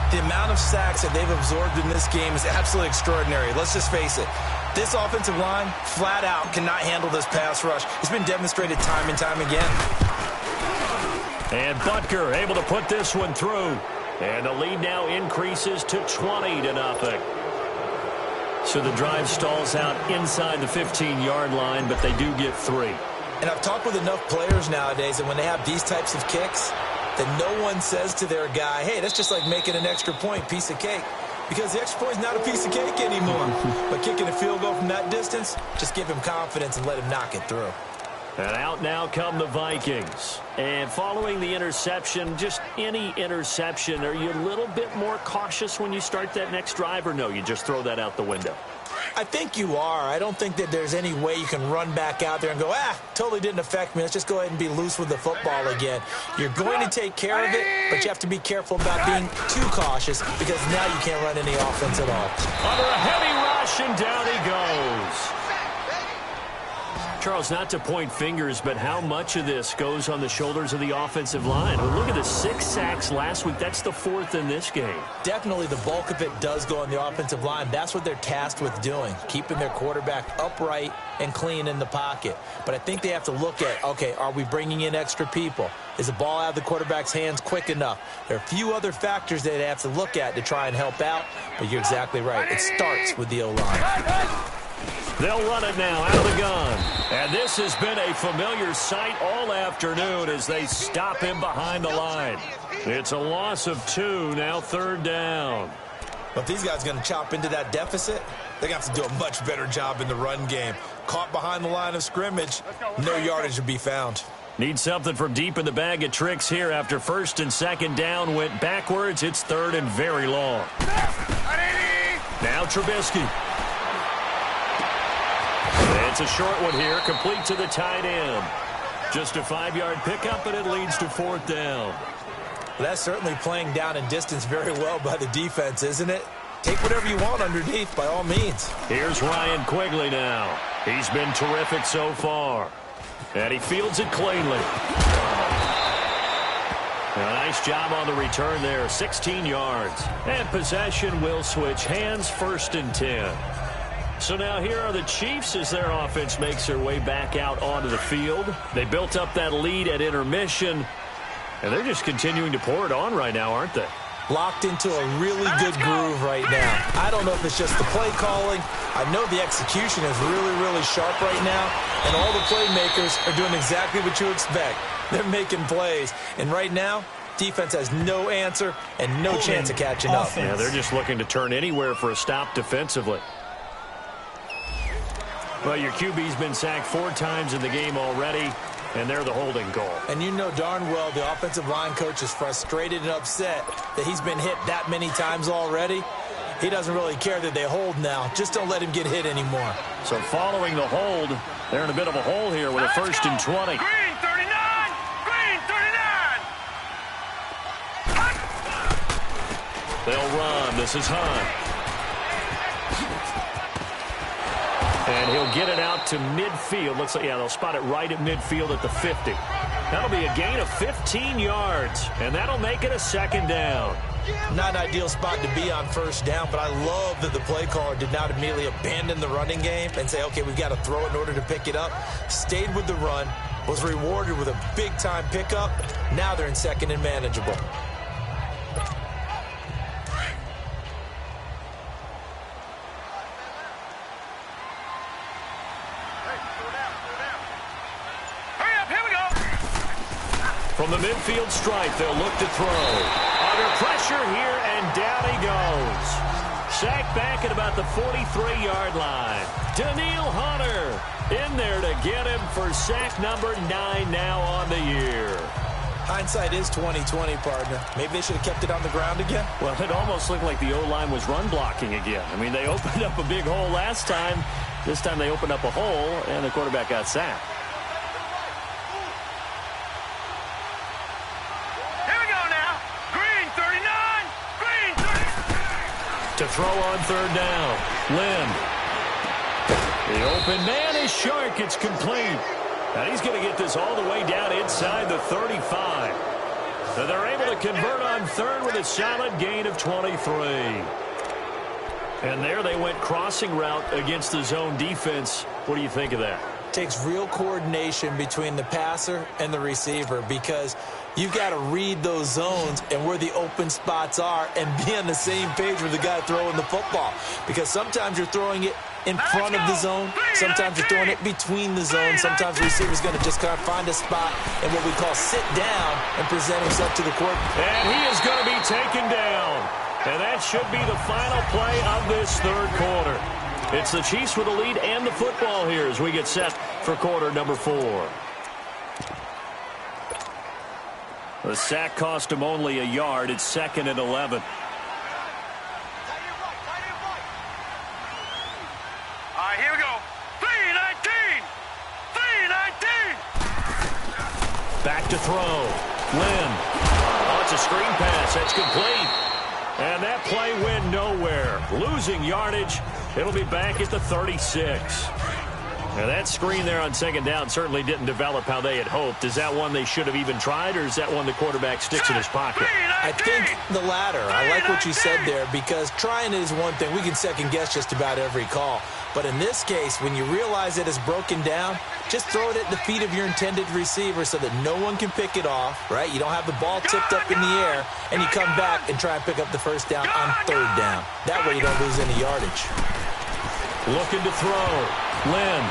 The amount of sacks that they've absorbed in this game is absolutely extraordinary. Let's just face it. This offensive line, flat out, cannot handle this pass rush. It's been demonstrated time and time again. And Butker able to put this one through. And the lead now increases to 20-0. So the drive stalls out inside the 15-yard line, but they do get 3. And I've talked with enough players nowadays that when they have these types of kicks, that no one says to their guy, hey, that's just like making an extra point, piece of cake. Because the extra point is not a piece of cake anymore. But kicking a field goal from that distance, just give him confidence and let him knock it through. And out now come the Vikings. And following the interception, just any interception, are you a little bit more cautious when you start that next drive, or no, you just throw that out the window? I think you are. I don't think that there's any way you can run back out there and go, totally didn't affect me. Let's just go ahead and be loose with the football again. You're going to take care of it, but you have to be careful about being too cautious because now you can't run any offense at all. Under a heavy rush, and down he goes. Charles, not to point fingers, but how much of this goes on the shoulders of the offensive line? Well, look at the 6 sacks last week. That's the 4th in this game. Definitely the bulk of it does go on the offensive line. That's what they're tasked with doing, keeping their quarterback upright and clean in the pocket. But I think they have to look at, okay, are we bringing in extra people? Is the ball out of the quarterback's hands quick enough? There are a few other factors that they have to look at to try and help out, but you're exactly right. It starts with the O-line. They'll run it now out of the gun. And this has been a familiar sight all afternoon as they stop him behind the line. It's a loss of 2, now 3rd down. But if these guys are going to chop into that deficit, they're going to have to do a much better job in the run game. Caught behind the line of scrimmage, no yardage to be found. Need something from deep in the bag of tricks here after 1st and 2nd down went backwards. It's 3rd and very long. Now Trubisky. It's a short one here, complete to the tight end. Just a 5-yard pickup, and it leads to 4th down. That's certainly playing down in distance very well by the defense, isn't it? Take whatever you want underneath, by all means. Here's Ryan Quigley now. He's been terrific so far. And he fields it cleanly. A nice job on the return there, 16 yards. And possession will switch hands, 1st and 10. So now here are the Chiefs as their offense makes their way back out onto the field. They built up that lead at intermission, and they're just continuing to pour it on right now, aren't they? Locked into a really good groove right now. I don't know if it's just the play calling. I know the execution is really, really sharp right now, and all the playmakers are doing exactly what you expect. They're making plays, and right now, defense has no answer and no chance of catching up. Yeah, they're just looking to turn anywhere for a stop defensively. Well, your QB's been sacked 4 times in the game already, and they're the holding goal. And you know darn well the offensive line coach is frustrated and upset that he's been hit that many times already. He doesn't really care that they hold now. Just don't let him get hit anymore. So following the hold, they're in a bit of a hole here with a 1st and 20. Green 39! Green 39! They'll run. This is Hunt. And he'll get it out to midfield. Looks like, yeah, they'll spot it right at midfield at the 50. That'll be a gain of 15 yards, and that'll make it a 2nd down. Not an ideal spot to be on 1st down, but I love that the play caller did not immediately abandon the running game and say, okay, we've got to throw it in order to pick it up. Stayed with the run, was rewarded with a big-time pickup. Now they're in 2nd and manageable. From the midfield stripe, they'll look to throw. Under pressure here, and down he goes. Sacked back at about the 43-yard line. Daniil Hunter in there to get him for sack number 9 now on the year. Hindsight is 20/20, partner. Maybe they should have kept it on the ground again. Well, it almost looked like the O-line was run blocking again. I mean, they opened up a big hole last time. This time they opened up a hole, and the quarterback got sacked. To throw on 3rd down. Lynn. The open man is Shark. It's complete. And he's going to get this all the way down inside the 35. So they're able to convert on 3rd with a solid gain of 23. And there they went crossing route against the zone defense. What do you think of that? Takes real coordination between the passer and the receiver because you've got to read those zones and where the open spots are and be on the same page with the guy throwing the football. Because sometimes you're throwing it in front of the zone. Sometimes you're throwing it between the zones. Sometimes the receiver's going to just kind of find a spot and what we call sit down and present himself to the quarterback. And he is going to be taken down. And that should be the final play of this 3rd quarter. It's the Chiefs with the lead and the football here as we get set for quarter number 4. The sack cost him only a yard. It's 2nd and 11. Here we go. 3-19! 3-19! Back to throw. Lynn. Oh, it's a screen pass. That's complete. And that play went nowhere. Losing yardage. It'll be back at the 36. Now that screen there on 2nd down certainly didn't develop how they had hoped. Is that one they should have even tried, or is that one the quarterback sticks in his pocket? I think the latter. I like what you said there because trying it is one thing. We can second guess just about every call. But in this case, when you realize it is broken down, just throw it at the feet of your intended receiver so that no one can pick it off, right? You don't have the ball tipped up in the air, and you come back and try and pick up the 1st down on 3rd down. That way you don't lose any yardage. Looking to throw. Lynn.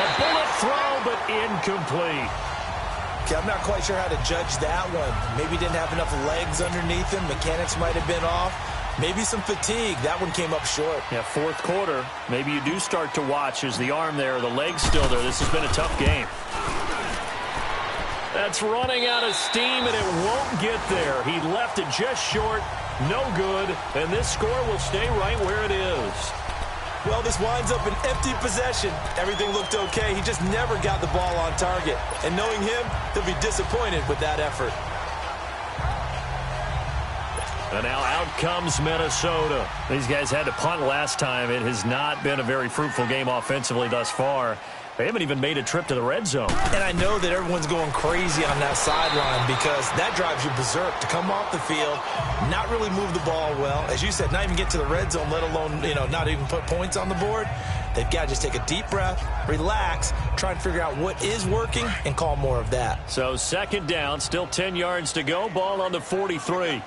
A bullet throw, but incomplete. Okay, I'm not quite sure how to judge that one. Maybe didn't have enough legs underneath him. Mechanics might have been off. Maybe some fatigue. That one came up short. Yeah, fourth quarter. Maybe you do start to watch as the arm there, the leg's still there. This has been a tough game. That's running out of steam, and it won't get there. He left it just short. No good. And this score will stay right where it is. Well, this winds up an empty possession. Everything looked okay. He just never got the ball on target. And knowing him, he'll be disappointed with that effort. And now out comes Minnesota. These guys had to punt last time. It has not been a very fruitful game offensively thus far. They haven't even made a trip to the red zone. And I know that everyone's going crazy on that sideline because that drives you berserk to come off the field, not really move the ball well. As you said, not even get to the red zone, let alone, not even put points on the board. They've got to just take a deep breath, relax, try and figure out what is working, and call more of that. So second down, still 10 yards to go. Ball on the 43.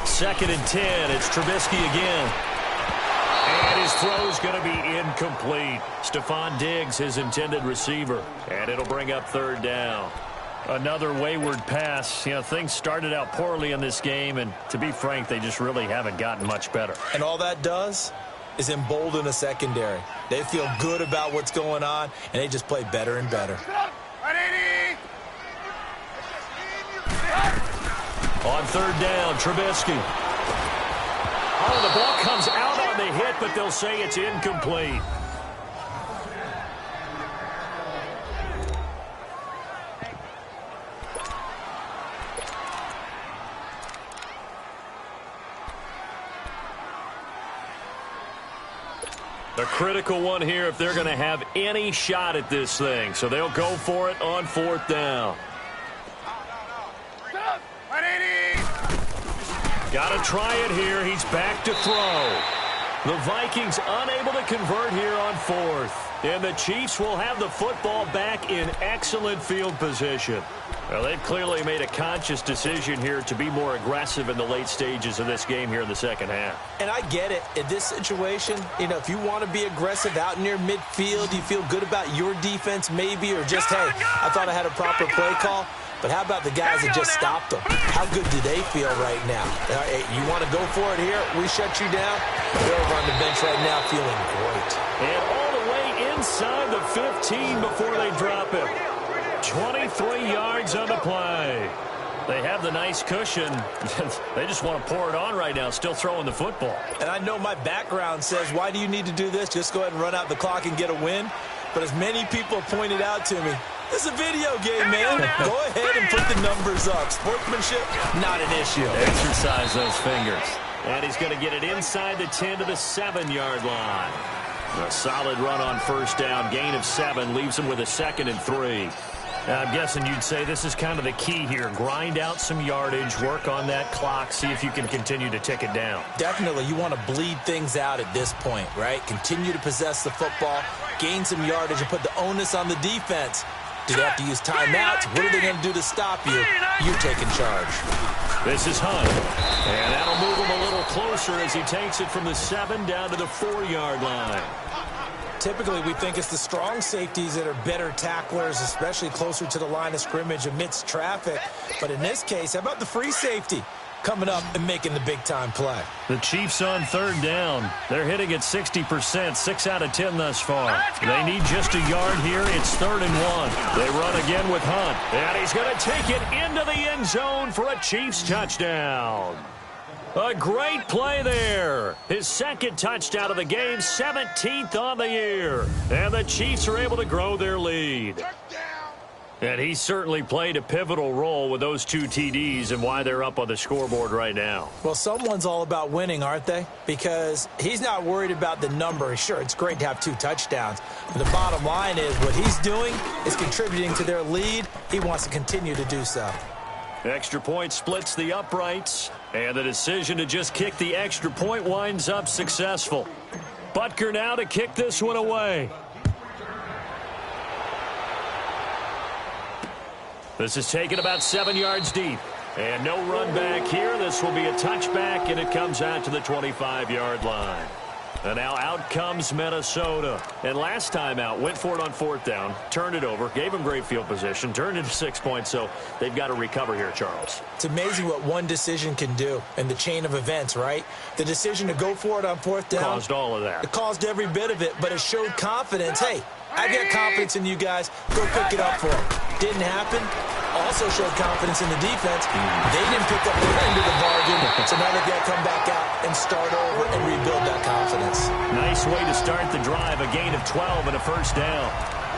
Second and 10. It's Trubisky again. And his throw's going to be incomplete. Stephon Diggs, his intended receiver. And it'll bring up third down. Another wayward pass. Things started out poorly in this game, and to be frank, they just really haven't gotten much better. And all that does is embolden a secondary. They feel good about what's going on, and they just play better and better. On third down, Trubisky. Oh, the ball comes out on the hit, but they'll say it's incomplete. A critical one here if they're going to have any shot at this thing. So they'll go for it on fourth down. Got to try it here. He's back to throw. The Vikings unable to convert here on fourth. And the Chiefs will have the football back in excellent field position. Well, they've clearly made a conscious decision here to be more aggressive in the late stages of this game here in the second half. And I get it. In this situation, if you want to be aggressive out near midfield, you feel good about your defense maybe, or just, hey, I thought I had a proper play call. But how about the guys that just stopped them? How good do they feel right now? You want to go for it here? We shut you down? They're over on the bench right now feeling great. And all the way inside the 15 before they drop it. 23 yards on the play. They have the nice cushion. They just want to pour it on right now, still throwing the football. And I know my background says, why do you need to do this? Just go ahead and run out the clock and get a win. But as many people pointed out to me, this is a video game, man. Go ahead and put the numbers up. Sportsmanship, not an issue. Exercise those fingers. And he's going to get it inside the 10 to the 7-yard line. A solid run on first down. Gain of 7 leaves him with a 2nd and 3. Now, I'm guessing you'd say this is kind of the key here. Grind out some yardage, work on that clock, see if you can continue to tick it down. Definitely. You want to bleed things out at this point, right? Continue to possess the football, gain some yardage, and put the onus on the defense. Do they have to use timeouts? What are they going to do to stop you? You're taking charge. This is Hunt. And that'll move him a little closer as he takes it from the 7 down to the 4-yard line. Typically, we think it's the strong safeties that are better tacklers, especially closer to the line of scrimmage amidst traffic. But in this case, how about the free safety coming up and making the big-time play? The Chiefs on third down. They're hitting at 60%, 6 out of 10 thus far. They need just a yard here. It's 3rd and 1. They run again with Hunt. And he's going to take it into the end zone for a Chiefs touchdown. A great play there. His 2nd touchdown of the game, 17th on the year. And the Chiefs are able to grow their lead. And he certainly played a pivotal role with those 2 TDs and why they're up on the scoreboard right now. Well, someone's all about winning, aren't they? Because he's not worried about the number. Sure, it's great to have 2 touchdowns. But the bottom line is what he's doing is contributing to their lead. He wants to continue to do so. Extra point splits the uprights. And the decision to just kick the extra point winds up successful. Butker now to kick this one away. This is taken about 7 yards deep. And no run back here. This will be a touchback, and it comes out to the 25-yard line. And now out comes Minnesota. And last time out, went for it on 4th down, turned it over, gave them great field position, turned it to 6 points, so they've got to recover here, Charles. It's amazing what one decision can do in the chain of events, right? The decision to go for it on 4th down. Caused all of that. It caused every bit of it, but it showed confidence. Hey, I've got confidence in you guys. Go pick it up for them. Didn't happen. Also showed confidence in the defense. They didn't pick up their end of the bargain, so now they've got to come back out and start over and rebuild that confidence. Nice way to start the drive, a gain of 12 and a first down.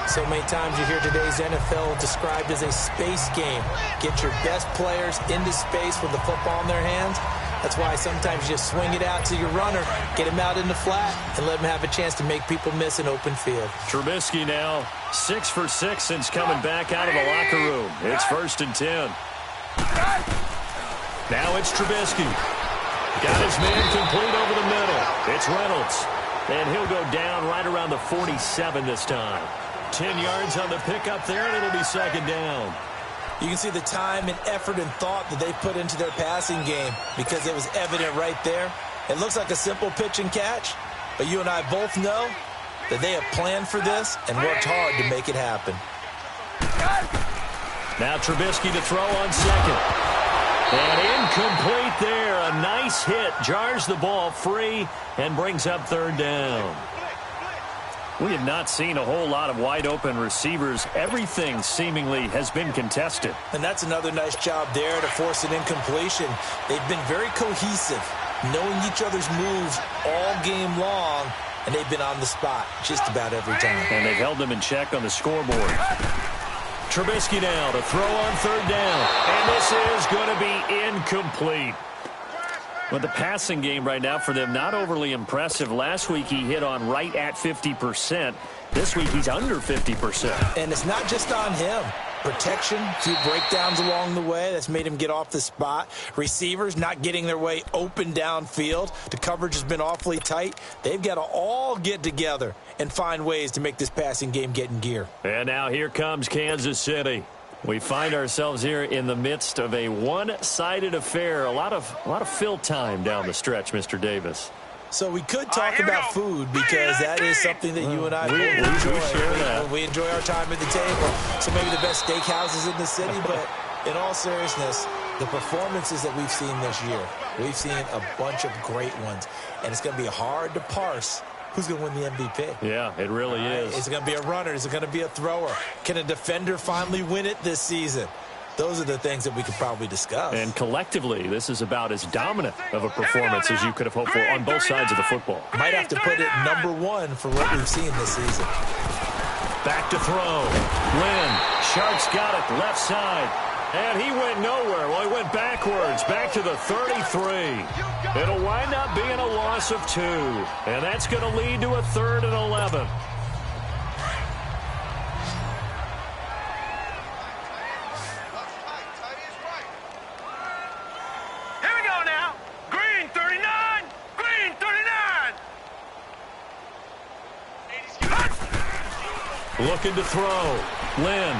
So many times you hear today's NFL described as a space game. Get your best players into space with the football in their hands. That's why sometimes you just swing it out to your runner, get him out in the flat, and let him have a chance to make people miss an open field. Trubisky now 6 for 6 since coming back out of the locker room. It's 1st and 10. Now it's Trubisky. Got his man complete over the middle. It's Reynolds. And he'll go down right around the 47 this time. 10 yards on the pickup there, and it'll be 2nd down. You can see the time and effort and thought that they put into their passing game because it was evident right there. It looks like a simple pitch and catch, but you and I both know that they have planned for this and worked hard to make it happen. Now Trubisky to throw on 2nd. And incomplete there. A nice hit. Jars the ball free and brings up 3rd down. We have not seen a whole lot of wide-open receivers. Everything seemingly has been contested. And that's another nice job there to force an incompletion. They've been very cohesive, knowing each other's moves all game long, and they've been on the spot just about every time. And they've held them in check on the scoreboard. Trubisky now to throw on 3rd down. And this is going to be incomplete. But the passing game right now for them, not overly impressive. Last week he hit on right at 50%. This week he's under 50%. And it's not just on him. Protection, a few breakdowns along the way. That's made him get off the spot. Receivers not getting their way open downfield. The coverage has been awfully tight. They've got to all get together and find ways to make this passing game get in gear. And now here comes Kansas City. We find ourselves here in the midst of a one-sided affair. A lot of fill time down the stretch, Mr. Davis. So we could talk about food because that is something that you and I both enjoy. We enjoy our time at the table. So maybe the best steakhouses in the city, but in all seriousness, the performances that we've seen this year, we've seen a bunch of great ones, and it's going to be hard to parse who's going to win the MVP. Yeah, it really is. Is it going to be a runner? Is it going to be a thrower? Can a defender finally win it this season? Those are the things that we could probably discuss. And collectively, this is about as dominant of a performance as you could have hoped for on both sides of the football. Might have to put it #1 for what we've seen this season. Back to throw. Lynn. Sharks got it left side. And he went nowhere. Well, he went backwards, back to the 33. It'll wind up being a loss of 2. And that's going to lead to a 3rd and 11. Here we go now. Green 39. Green 39. Looking to throw. Lynn.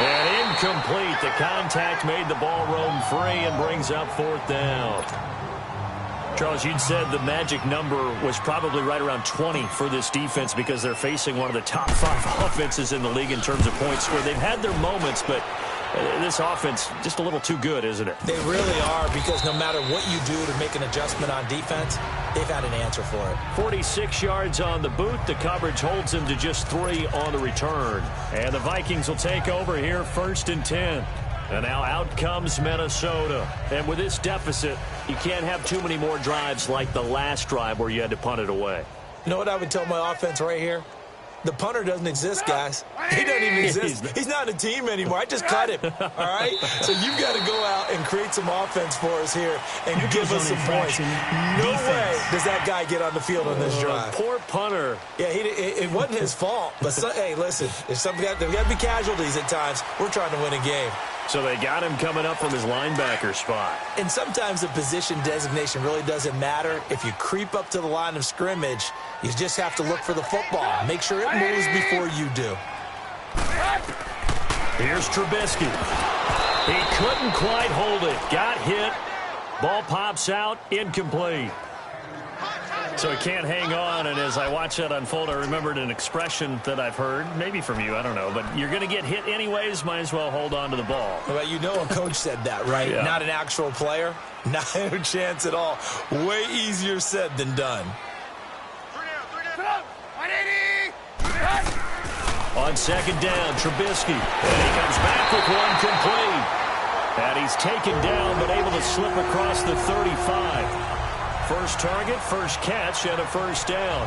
And incomplete. The contact made the ball roam free and brings up 4th down. Charles, you'd said the magic number was probably right around 20 for this defense because they're facing one of the top 5 offenses in the league in terms of points scored. They've had their moments, but this offense just a little too good, isn't it? They really are, because no matter what you do to make an adjustment on defense, they've had an answer for it. 46 yards on the boot. The coverage holds them to just 3 on the return. And the Vikings will take over here 1st and 10. And now out comes Minnesota. And with this deficit, you can't have too many more drives like the last drive where you had to punt it away. You know what I would tell my offense right here? The punter doesn't exist, guys. He doesn't even exist. He's not a team anymore. I just cut him, all right? So you've got to go out and create some offense for us here and give us some points. No way does that guy get on the field on this drive. Poor punter. Yeah, it wasn't his fault. But, hey, listen, there's got to be casualties at times. We're trying to win a game. So they got him coming up from his linebacker spot. And sometimes the position designation really doesn't matter. If you creep up to the line of scrimmage, you just have to look for the football. Make sure it moves before you do. Here's Trubisky. He couldn't quite hold it. Got hit. Ball pops out. Incomplete. So he can't hang on, and as I watch that unfold, I remembered an expression that I've heard, maybe from you, I don't know, but you're going to get hit anyways, might as well hold on to the ball. Well, you know a coach said that, right? Yeah. Not an actual player. Not a chance at all. Way easier said than done. On second down, Trubisky, and he comes back with one complete. And he's taken down, but able to slip across the 35. First target, first catch, and a first down.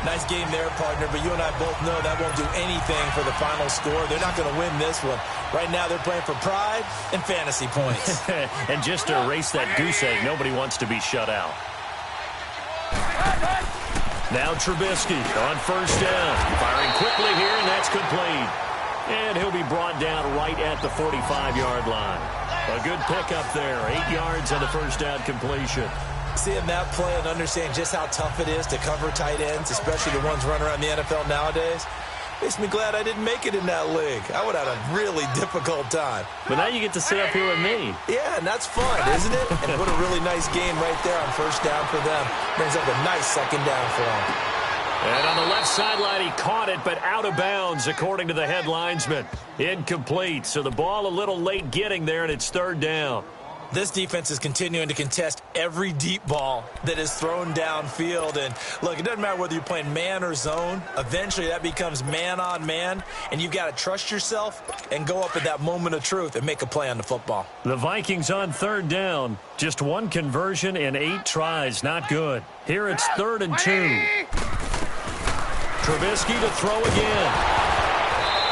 Nice game there, partner, but you and I both know that won't do anything for the final score. They're not going to win this one. Right now, they're playing for pride and fantasy points. And just to erase that goose egg, nobody wants to be shut out. Now Trubisky on first down. Firing quickly here, and that's complete. And he'll be brought down right at the 45-yard line. A good pickup there. 8 yards on the first down completion. Seeing that play and understanding just how tough it is to cover tight ends, especially the ones running around the NFL nowadays, makes me glad I didn't make it in that league. I would have had a really difficult time. But now you get to sit up here with me. Yeah, and that's fun, isn't it? And what a really nice game right there on first down for them. Brings up a nice second down for them. And on the left sideline, he caught it, but out of bounds, according to the head linesman. Incomplete, so the ball a little late getting there, and it's third down. This defense is continuing to contest every deep ball that is thrown downfield. And, look, it doesn't matter whether you're playing man or zone. Eventually, that becomes man-on-man, and you've got to trust yourself and go up at that moment of truth and make a play on the football. The Vikings on third down. Just one conversion in 8 tries. Not good. Here it's 3rd and 2. Trubisky to throw again.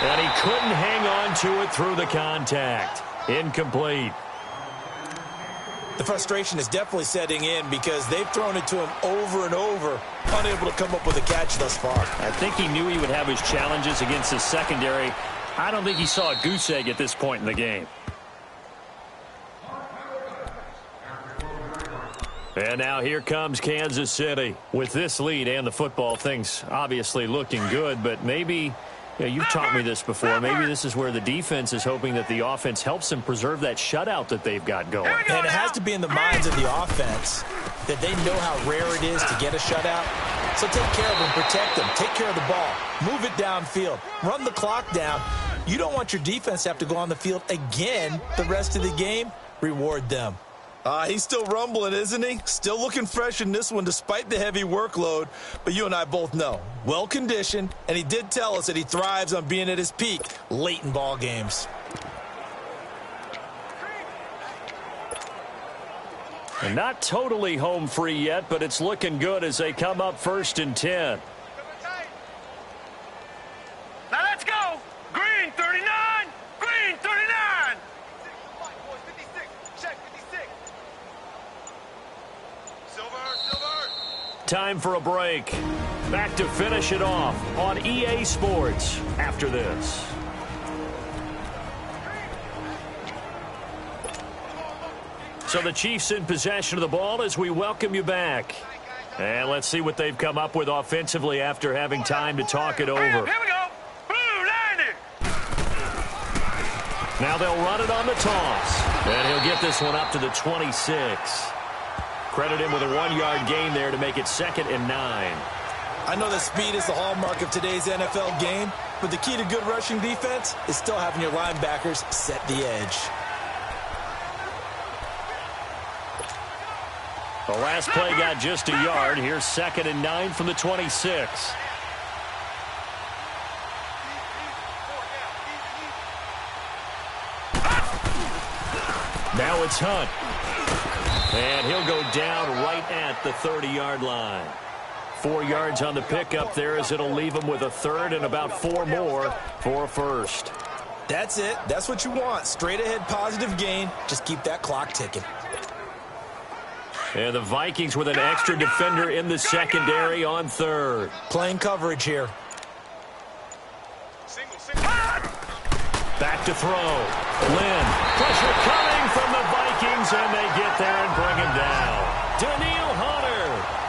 And he couldn't hang on to it through the contact. Incomplete. The frustration is definitely setting in because they've thrown it to him over and over, unable to come up with a catch thus far. I think he knew he would have his challenges against his secondary. I don't think he saw a goose egg at this point in the game. And now here comes Kansas City. With this lead and the football, things obviously looking good, but maybe... Yeah, you've taught me this before. Maybe this is where the defense is hoping that the offense helps them preserve that shutout that they've got going. And it has to be in the minds of the offense that they know how rare it is to get a shutout. So take care of them, protect them, take care of the ball, move it downfield, run the clock down. You don't want your defense to have to go on the field again the rest of the game. Reward them. He's still rumbling, isn't he? Still looking fresh in this one despite the heavy workload. But you and I both know, well-conditioned, and he did tell us that he thrives on being at his peak late in ball games. And not totally home free yet, but it's looking good as they come up 1st and 10. Now let's go. Green 39. Green 39. Time for a break. Back to finish it off on EA Sports after this. So the Chiefs in possession of the ball as we welcome you back. And let's see what they've come up with offensively after having time to talk it over. Here we go. Blue 90. Now they'll run it on the toss. And he'll get this one up to the 26. Credit him with a 1-yard gain there to make it 2nd and 9. I know that speed is the hallmark of today's NFL game, but the key to good rushing defense is still having your linebackers set the edge. The last play got just a yard. Here's 2nd and 9 from the 26. Now it's Hunt. And he'll go down right at the 30-yard line. 4 yards on the pickup there as it'll leave him with a 3rd and about 4 more for a first. That's it. That's what you want. Straight ahead positive gain. Just keep that clock ticking. And the Vikings with an extra defender in the secondary on 3rd. Playing coverage here. Back to throw. Lynn. Pressure coming from the Vikings, and they get there and bring him down. Danielle Hunter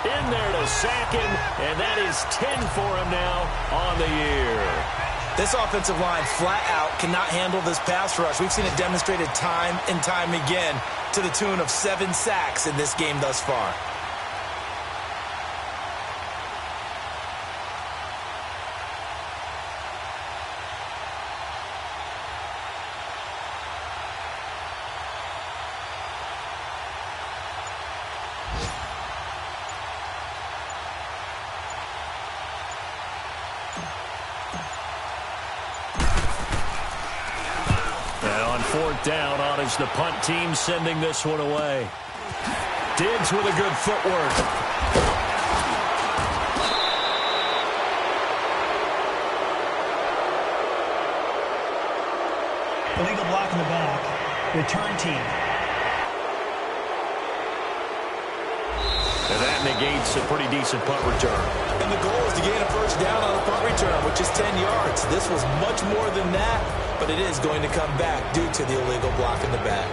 in there to sack him, and that is 10 for him now on the year. This offensive line flat out cannot handle this pass rush. We've seen it demonstrated time and time again to the tune of 7 sacks in this game thus far. Fourth down on as the punt team sending this one away. Diggs with a good footwork. Illegal block in the back. Return team. And that negates a pretty decent punt return. And the goal is to gain a first down on a punt return, which is 10 yards. This was much more than that, but it is going to come back due to the illegal block in the back.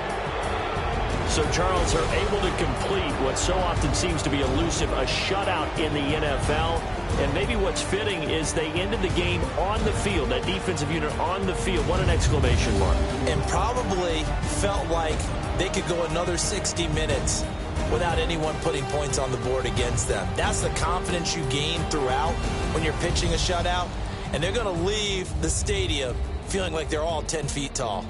So, Charles, are able to complete what so often seems to be elusive, a shutout in the NFL. And maybe what's fitting is they ended the game on the field, that defensive unit on the field. What an exclamation mark. And probably felt like they could go another 60 minutes without anyone putting points on the board against them. That's the confidence you gain throughout when you're pitching a shutout. And they're going to leave the stadium feeling like they're all 10 feet tall.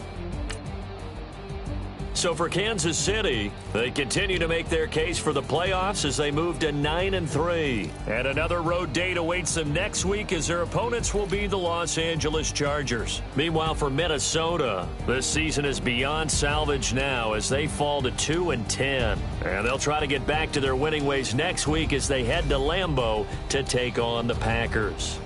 So for Kansas City, they continue to make their case for the playoffs as they move to 9-3. And another road date awaits them next week as their opponents will be the Los Angeles Chargers. Meanwhile, for Minnesota, this season is beyond salvage now as they fall to 2-10. And they'll try to get back to their winning ways next week as they head to Lambeau to take on the Packers.